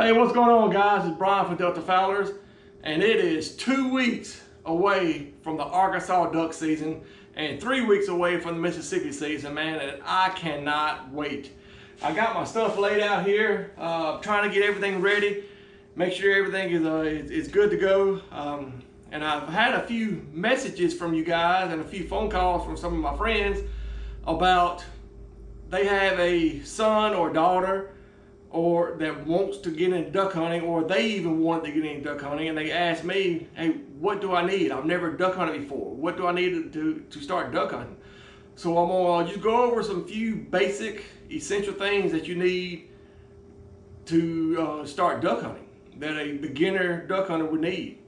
Hey, what's going on, guys? It's Brian from Delta Fowlers, and it is 2 weeks away from the Arkansas duck season and 3 weeks away from the Mississippi season, man, and I cannot wait. I got my stuff laid out here, trying to get everything ready, make sure everything is good to go. And I've had a few messages from you guys and a few phone calls from some of my friends about they have a son or daughter or that wants to get into duck hunting, or they even wanted to get into duck hunting, and they asked me, hey, what do I need? I've never duck hunted before. What do I need to start duck hunting? So I'm gonna just go over some few basic essential things that you need to start duck hunting, that a beginner duck hunter would need.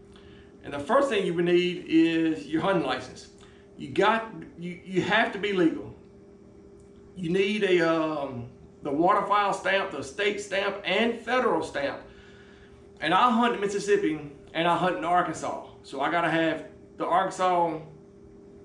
And the first thing you would need is your hunting license. You have to be legal. You need the waterfowl stamp, the state stamp, and federal stamp. And I hunt in Mississippi and I hunt in Arkansas. So I gotta have the Arkansas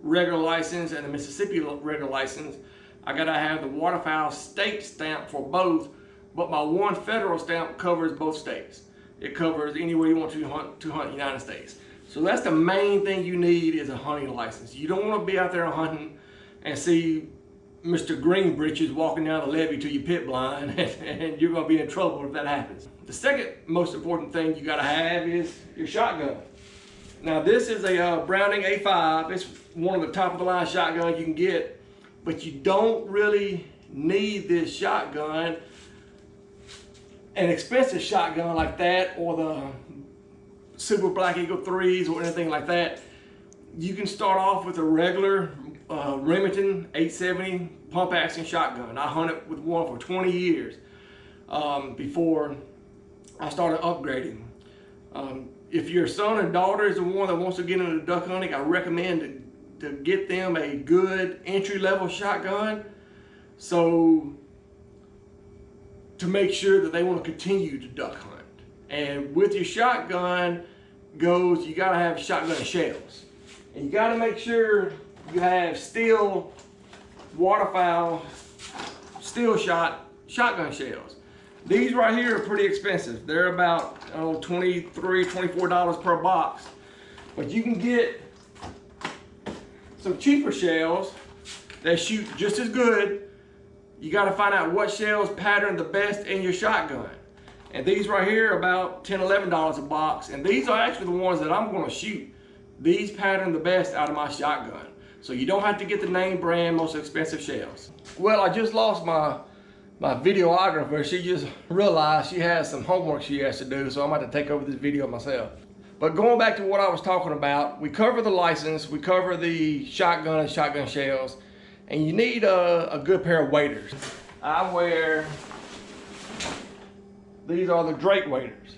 regular license and the Mississippi regular license. I gotta have the waterfowl state stamp for both, but my one federal stamp covers both states. It covers anywhere you want to hunt the United States. So that's the main thing you need, is a hunting license. You don't want to be out there hunting and see Mr. Greenbritches walking down the levee to your pit blind, and you're going to be in trouble if that happens. The second most important thing you got to have is your shotgun. Now this is a Browning A5. It's one of the top of the line shotguns you can get, but you don't really need this shotgun, an expensive shotgun like that, or the Super Black Eagle 3s or anything like that. You can start off with a regular Remington 870 pump action shotgun. I hunted with one for 20 years before I started upgrading. If your son and daughter is the one that wants to get into duck hunting, I recommend to get them a good entry-level shotgun, so to make sure that they want to continue to duck hunt. And with your shotgun goes, you gotta have shotgun shells. And you gotta make sure you have steel waterfowl, steel shotgun shells. These right here are pretty expensive. They're about $23, $24 per box. But you can get some cheaper shells that shoot just as good. You gotta find out what shells pattern the best in your shotgun. And these right here are about $10, $11 a box. And these are actually the ones that I'm gonna shoot. These pattern the best out of my shotgun. So you don't have to get the name brand, most expensive shells. Well, I just lost my videographer. She just realized she has some homework she has to do, so I'm about to take over this video myself. But going back to what I was talking about, we cover the license, we cover the shotgun and shotgun shells, and you need a good pair of waders. These are the Drake waders.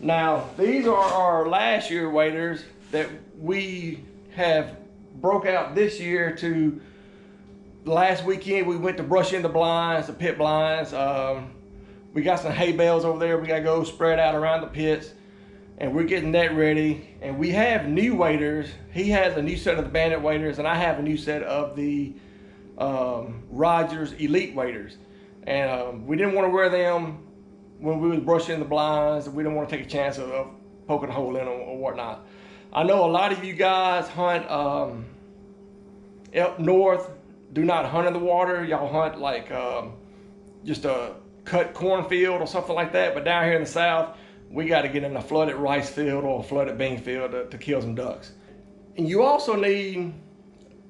Now, these are our last year waders that we have broke out this year. To last weekend, we went to brush in the blinds, the pit blinds. We got some hay bales over there we gotta go spread out around the pits, and we're getting that ready. And we have new waders. He has a new set of the Bandit waders, and I have a new set of the Rogers Elite waders. And we didn't want to wear them when we was brushing the blinds. We didn't want to take a chance of poking a hole in them or whatnot. I know a lot of you guys hunt up north, do not hunt in the water. Y'all hunt like just a cut cornfield or something like that. But down here in the south, we got to get in a flooded rice field or a flooded bean field to kill some ducks. And you also need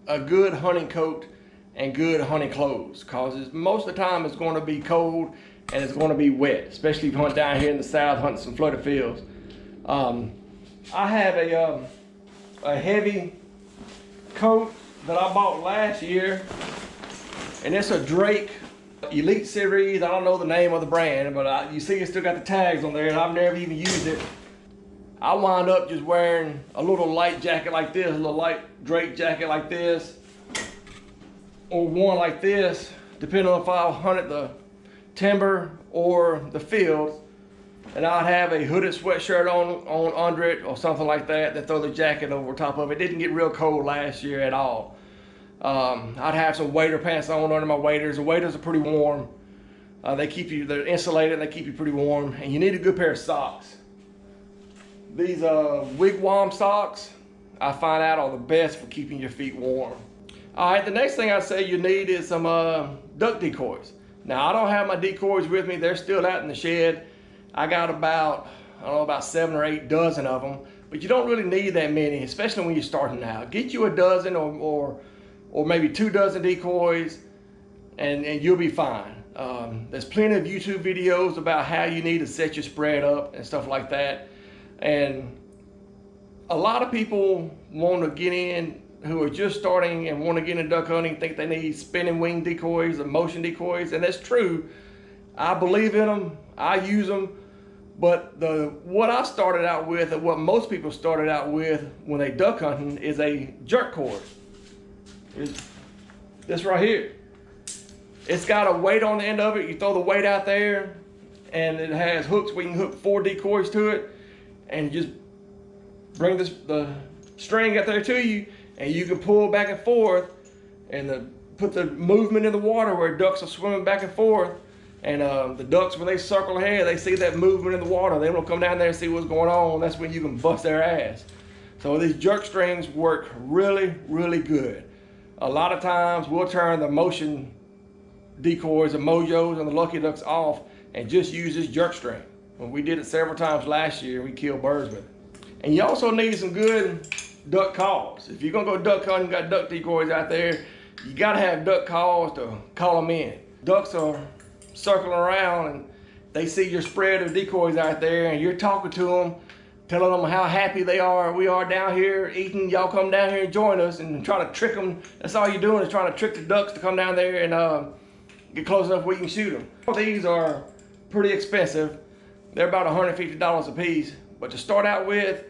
a good hunting coat and good hunting clothes, because most of the time it's going to be cold and it's going to be wet, especially if you hunt down here in the south, hunting some flooded fields. I have a heavy coat that I bought last year, and it's a Drake Elite Series. I don't know the name of the brand, but you see it still got the tags on there, and I've never even used it. I wound up just wearing a little light jacket like this, a little light Drake jacket like this, or one like this, depending on if I hunted the timber or the field. And I'd have a hooded sweatshirt on under it or something like that, then throw the jacket over top of it. It didn't get real cold last year at all. I'd have some wader pants on under my waders. The waders are pretty warm. They're insulated and they keep you pretty warm. And you need a good pair of socks. These wigwam socks, I find out, are the best for keeping your feet warm. All right, the next thing I say you need is some duck decoys. Now, I don't have my decoys with me. They're still out in the shed. I got about 7 or 8 dozen of them, but you don't really need that many, especially when you're starting out. Get you a dozen or maybe 2 dozen decoys, and you'll be fine. There's plenty of YouTube videos about how you need to set your spread up and stuff like that. And a lot of people want to get in, who are just starting and want to get into duck hunting, think they need spinning wing decoys or motion decoys, and that's true. I believe in them, I use them, but what I started out with, and what most people started out with when they duck hunting, is a jerk cord. It's this right here. It's got a weight on the end of it. You throw the weight out there, and it has hooks where you can hook 4 decoys to it, and you just bring the string out there to you, and you can pull back and forth, and put the movement in the water where ducks are swimming back and forth. And the ducks, when they circle ahead, they see that movement in the water. They want to come down there and see what's going on. That's when you can bust their ass. So these jerk strings work really, really good. A lot of times we'll turn the motion decoys, the mojos, and the lucky ducks off and just use this jerk string. When we did it several times last year, we killed birds with it. And you also need some good duck calls. If you're gonna go duck hunting, got duck decoys out there, you gotta have duck calls to call them in. Ducks are circling around and they see your spread of decoys out there, and you're talking to them, telling them how happy we are down here eating. Y'all come down here and join us, and trying to trick them. That's all you're doing, is trying to trick the ducks to come down there and get close enough where you can shoot them. These are pretty expensive. They're about $150 a piece, but to start out with,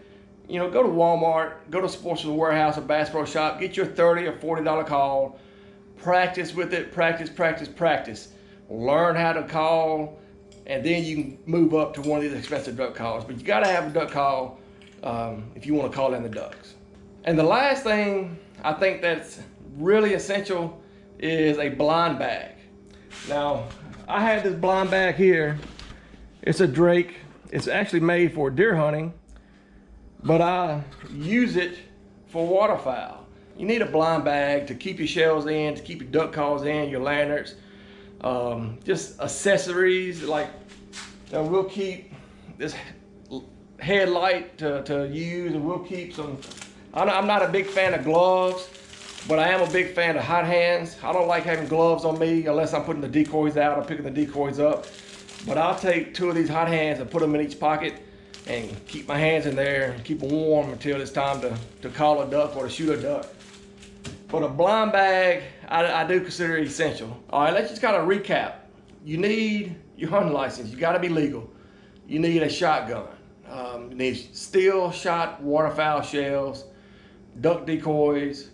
you know, go to Walmart, go to Sportsman's Warehouse or Bass Pro Shop, get your $30 or $40 call, practice with it, practice. Learn how to call, and then you can move up to one of these expensive duck calls. But you gotta have a duck call if you wanna call in the ducks. And the last thing I think that's really essential is a blind bag. Now, I have this blind bag here. It's a Drake. It's actually made for deer hunting, but I use it for waterfowl. You need a blind bag to keep your shells in, to keep your duck calls in, your lanterns, just accessories. Like, we'll keep this headlight to use, and we'll keep some. I'm not a big fan of gloves, but I am a big fan of hot hands. I don't like having gloves on me unless I'm putting the decoys out or picking the decoys up. But I'll take 2 of these hot hands and put them in each pocket and keep my hands in there and keep them warm until it's time to call a duck or to shoot a duck. But a blind bag, I do consider essential. All right, let's just kind of recap. You need your hunting license. You got to be legal. You need a shotgun. You need steel shot waterfowl shells, duck decoys.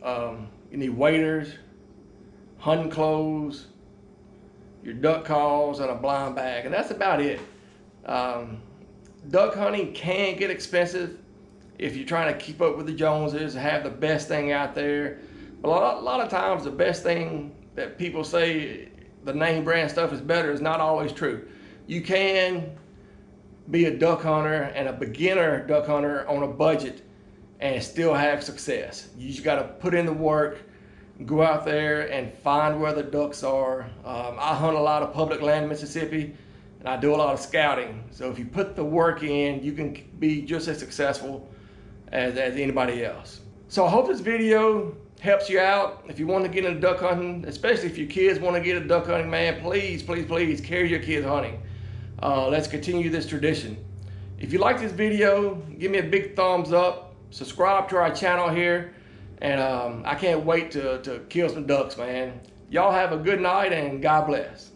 You need waders, hunting clothes, your duck calls, and a blind bag, and that's about it. Duck hunting can get expensive if you're trying to keep up with the Joneses, have the best thing out there. But a lot of times the best thing that people say, the name brand stuff is better, is not always true. You can be a duck hunter and a beginner duck hunter on a budget and still have success. You just got to put in the work, go out there and find where the ducks are. I hunt a lot of public land in Mississippi, and I do a lot of scouting. So if you put the work in, you can be just as successful as anybody else. So I hope this video helps you out. If you want to get into duck hunting, especially if your kids want to get into duck hunting, man, please carry your kids hunting. Let's continue this tradition. If you like this video, give me a big thumbs up. Subscribe to our channel here, and I can't wait to kill some ducks, man. Y'all have a good night, and God bless.